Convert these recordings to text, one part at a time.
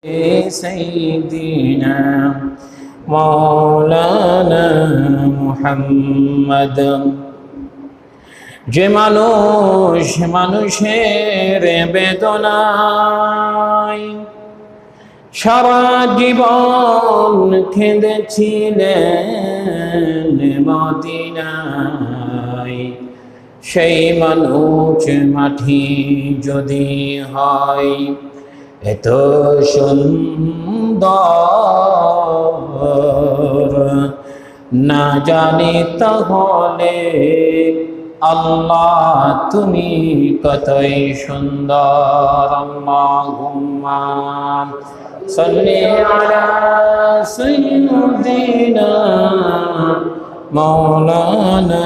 سيدنا مولانا محمد যে মানুষ মানুষের বেদনায় সারা জীবন কেঁদেছিলেন মদিনায়, সেই মানুষ মাটি যদি হয় এত সুন্দর, না জানি তাহলে আল্লাহ তুমি কতই সুন্দর। আল্লাহুম্মা সাল্লি আলা সাইয়্যিদিনা মাওলানা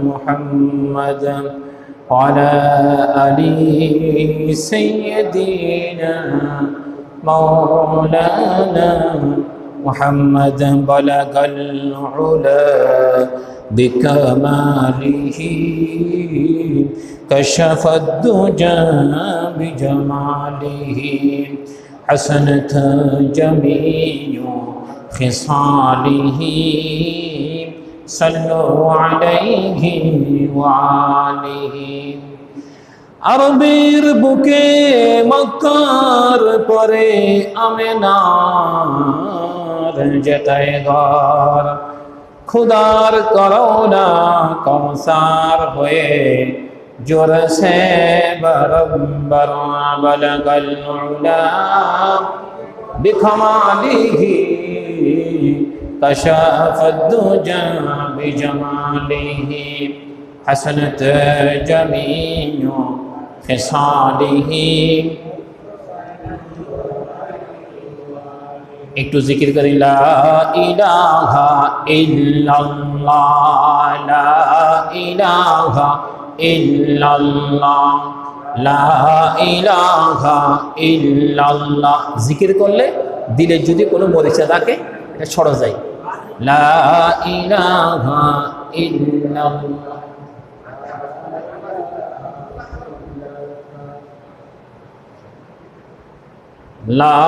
মুহাম্মাদ وعلى آل سيدنا مولانا محمد بلغ العلا بكماله كشف الدجى بجماله حسنت جميع خصاله صلوا عليه وآله। আরবের বুকে মক্কার পরে আমেনার যেটায় ঘর, খুদার করোনা কৌসার হয়ে জোর সে বরম্বর বলগল উলা বিকমালিহি كشف الدجى بجماله حسنت جميع خصاله। একটু জিকির করি, লা ইলাহা ইল্লাল্লাহ, লা ইলাহা ইল্লাল্লাহ, লা ইলাহা ইল্লাল্লাহ। জিকির করলে দিলে যদি কোনো মরিচা থাকে এটা ছড়া যায়। লা ইলাহা ইল্লাল্লাহ, লা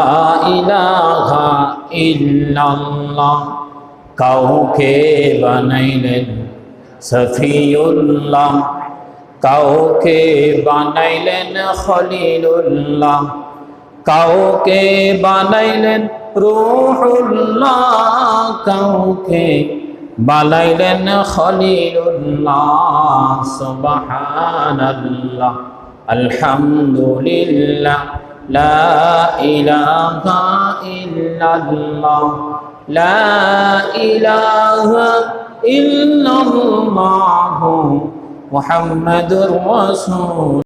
ইলাহা ইল্লাল্লাহ। কাউকে বানাইলেন সফিউল্লাহ, কাউকে বানাইলেন খলিলুল্লাহ, কাউকে বানাইলেন রূহুল্লাহ, কাউকে বানাইলেন খলিলুল্লাহ। সুবহানাল্লাহ আলহামদুলিল্লাহ লা ইলাহা ইল্লাল্লাহ, লা ইলাহা ইল্লাল্লাহু মুহাম্মাদুর রাসূল।